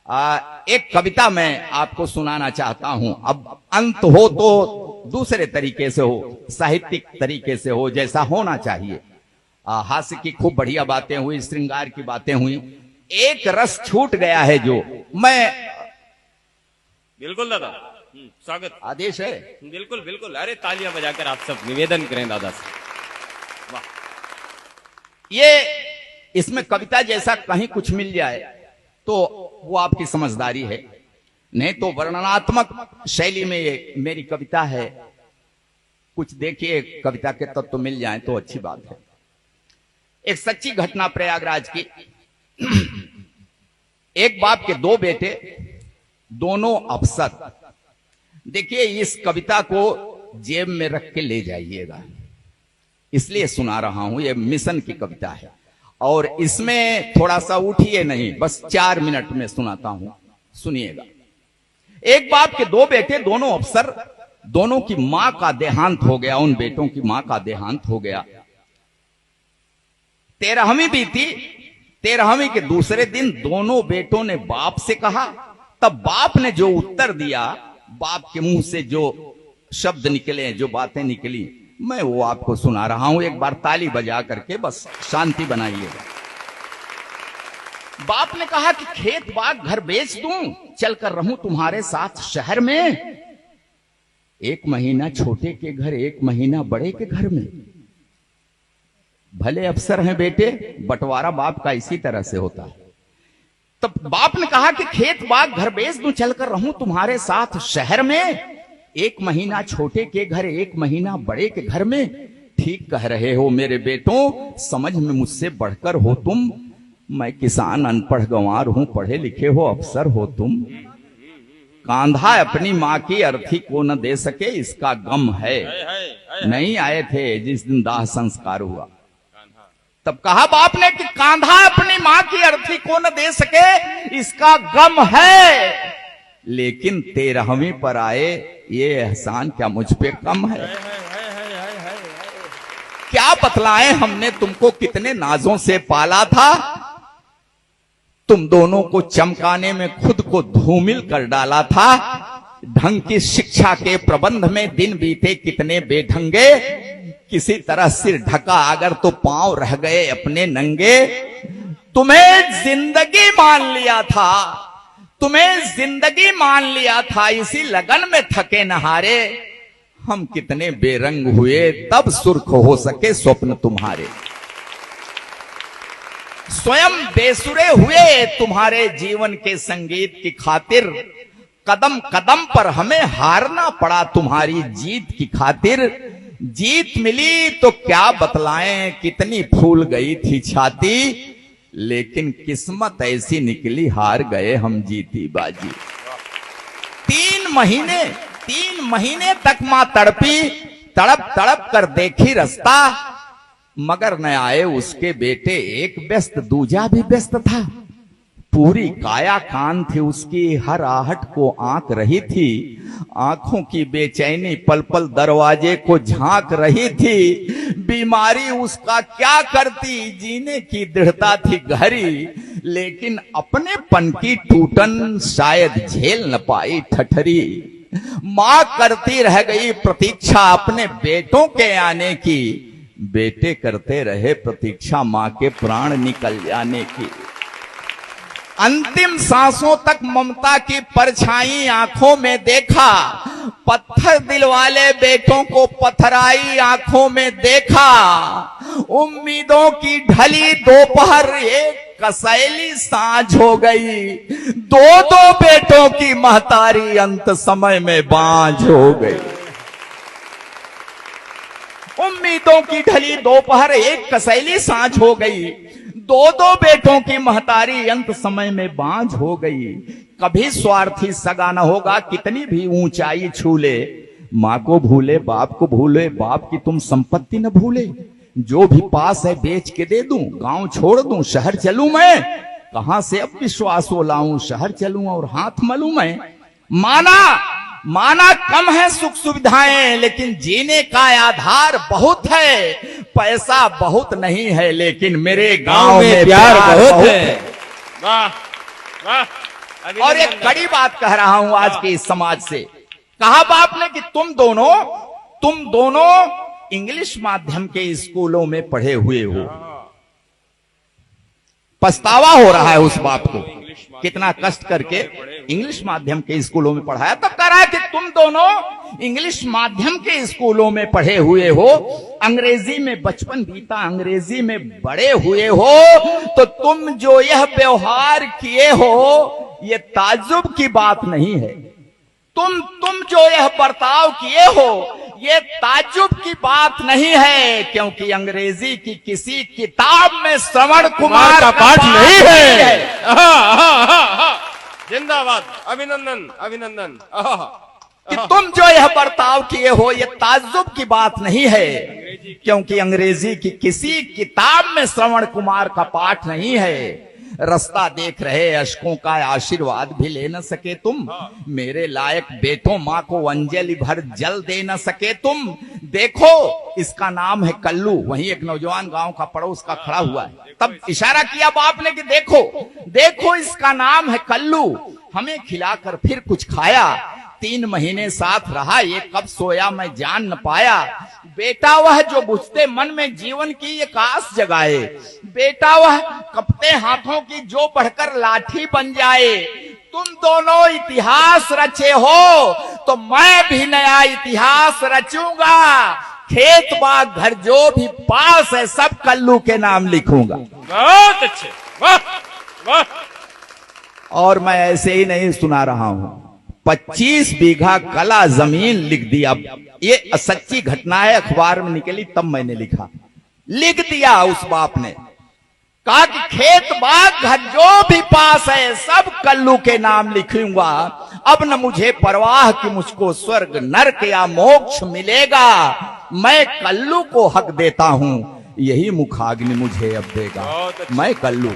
एक कविता मैं आपको सुनाना चाहता हूं। अब अंत हो तो दूसरे तरीके से हो, साहित्यिक तरीके से हो, जैसा होना चाहिए। हास्य की खूब बढ़िया बातें हुई, श्रृंगार की बातें हुई, एक रस छूट गया है जो मैं। बिल्कुल दादा, स्वागत, आदेश है। बिल्कुल बिल्कुल। अरे तालियां बजाकर आप सब निवेदन करें दादा से। वाह, ये इसमें कविता जैसा कहीं कुछ मिल जाए तो वो आपकी समझदारी है, नहीं तो वर्णनात्मक शैली में ये मेरी कविता है। कुछ देखिए कविता के तत्व तो मिल जाए तो अच्छी बात है। एक सच्ची घटना प्रयागराज की। एक बाप के दो बेटे, दोनों अफसर। देखिए इस कविता को जेब में रख के ले जाइएगा, इसलिए सुना रहा हूं। यह मिशन की कविता है और इसमें थोड़ा सा उठिए नहीं, बस 4 मिनट में सुनाता हूं, सुनिएगा। एक बाप के दो बेटे, दोनों अफसर, दोनों की मां का देहांत हो गया। उन बेटों की मां का देहांत हो गया। 13वीं बीती। 13वीं के दूसरे दिन दोनों बेटों ने बाप से कहा। तब बाप ने जो उत्तर दिया, बाप के मुंह से जो शब्द निकले, जो बातें निकली, मैं वो आपको सुना रहा हूं। एक बार ताली बजा करके बस शांति बनाइएगा। बाप ने कहा कि खेत बाग घर बेच दूं, चलकर रहूं तुम्हारे साथ शहर में। 1 महीना छोटे के घर, 1 महीना बड़े के घर में। भले अफसर हैं बेटे, बंटवारा बाप का इसी तरह से होता है। तब बाप ने कहा कि खेत बाग घर बेच दूं, चलकर रहूं तुम्हारे साथ शहर में। 1 महीना छोटे के घर, 1 महीना बड़े के घर में। ठीक कह रहे हो मेरे बेटों, समझ में मुझसे बढ़कर हो तुम। मैं किसान अनपढ़ गंवार हूं, पढ़े लिखे हो अफसर हो तुम। कांधा अपनी मां की अर्थी को न दे सके, इसका गम है। नहीं आए थे जिस दिन दाह संस्कार हुआ। तब कहा बाप ने कि कांधा अपनी मां की अर्थी को न दे सके, इसका गम है। लेकिन 13वीं पर आए, ये एहसान क्या मुझ पे कम है? क्या बतलाएं, हमने तुमको कितने नाजों से पाला था। तुम दोनों को चमकाने में खुद को धूमिल कर डाला था। ढंग की शिक्षा के प्रबंध में दिन बीते कितने बेढंगे। किसी तरह सिर ढका अगर तो पांव रह गए अपने नंगे। तुम्हें जिंदगी मान लिया था, तुम्हें जिंदगी मान लिया था, इसी लगन में थके नहारे। हम कितने बेरंग हुए, तब सुर्ख हो सके स्वप्न तुम्हारे। स्वयं बेसुरे हुए तुम्हारे जीवन के संगीत की खातिर। कदम कदम पर हमें हारना पड़ा तुम्हारी जीत की खातिर। जीत मिली तो क्या बतलाएं, कितनी फूल गई थी छाती। लेकिन किस्मत ऐसी निकली, हार गए हम जीती बाजी। 3 महीने तक मां तड़पी, तड़प तड़प कर देखी रास्ता। मगर न आए उसके बेटे, एक व्यस्त दूजा भी व्यस्त था। पूरी काया कान थी उसकी, हर आहट को आंक रही थी। आंखों की बेचैनी पल पल दरवाजे को झांक रही थी। बीमारी उसका क्या करती, जीने की दृढ़ता थी गहरी। लेकिन अपने पन की टूटन शायद झेल न पाई ठठरी। मां करती रह गई प्रतीक्षा अपने बेटों के आने की। बेटे करते रहे प्रतीक्षा मां के प्राण निकल जाने की। अंतिम सांसों तक ममता की परछाई आंखों में देखा। पत्थर दिल वाले बेटों को पथराई आंखों में देखा। उम्मीदों की ढली दोपहर, एक कसैली सांझ हो गई। 2 बेटों की महतारी अंत समय में बांझ हो गई। उम्मीदों की ढली दोपहर, एक कसैली सांझ हो गई। 2 बेटों की महतारी अंत समय में बांझ हो गई। कभी स्वार्थी सगा न होगा, कितनी भी ऊंचाई छू ले। मां को भूले, बाप को भूले, बाप की तुम संपत्ति न भूले। जो भी पास है बेच के दे दूं, गांव छोड़ दूं, शहर चलूं मैं। कहां से अब विश्वास वो लाऊं, शहर चलूं और हाथ मलूं मैं। माना कम है सुख सुविधाएं, लेकिन जीने का आधार बहुत है। पैसा बहुत नहीं है, लेकिन मेरे गांव में प्यार बहुत है। वाह वाह, और एक कड़ी बात कह रहा हूं आज के इस समाज से। कहा बाप ने कि तुम दोनों इंग्लिश माध्यम के स्कूलों में पढ़े हुए हो। पछतावा हो रहा है उस बाप को, कितना कष्ट करके इंग्लिश माध्यम के स्कूलों में पढ़ाया। तब कह रहा है कि तुम दोनों इंग्लिश माध्यम के स्कूलों में पढ़े हुए हो, अंग्रेजी में बचपन बीता, अंग्रेजी में बड़े हुए हो, तो तुम जो यह व्यवहार किए हो ये ताज्जुब की बात नहीं है। तुम जो यह बर्ताव किए हो ये ताज्जुब की बात नहीं है, क्योंकि अंग्रेजी की किसी किताब में श्रवण कुमार का पाठ नहीं है। जिंदाबाद, अभिनंदन अभिनंदन। कि तुम जो यह बर्ताव किए हो ये ताज्जुब की बात नहीं है, क्योंकि अंग्रेजी की किसी किताब में श्रवण कुमार का पाठ नहीं है। रास्ता देख रहे अशकों का आशीर्वाद भी ले न सके तुम, मेरे लायक बेटों माँ को अंजलि भर जल दे न सके तुम। देखो इसका नाम है कल्लू। वहीं एक नौजवान गांव का पड़ोस का खड़ा हुआ है, तब इशारा किया बाप ने कि देखो इसका नाम है कल्लू, हमें खिलाकर फिर कुछ खाया, 3 महीने साथ रहा, ये कब सोया मैं जान न पाया। बेटा वह जो बुझते मन में जीवन की एक आस जगाए, बेटा वह कपते हाथों की जो बढ़कर लाठी बन जाए। तुम दोनों इतिहास रचे हो तो मैं भी नया इतिहास रचूंगा। खेत बाग घर जो भी पास है सब कल्लू के नाम लिखूंगा। बहुत अच्छे, वाह वाह। और मैं ऐसे ही नहीं सुना रहा हूं, 25 बीघा कला जमीन लिख दिया। ये सच्ची घटना है, अखबार में निकली तब मैंने लिख दिया उस बाप ने। कहा कि खेत बाग घर जो भी पास है सब कल्लू के नाम लिखूंगा। अब न मुझे परवाह कि मुझको स्वर्ग नरक या मोक्ष मिलेगा, मैं कल्लू को हक देता हूं, यही मुखाग्नि मुझे अब देगा। मैं कल्लू।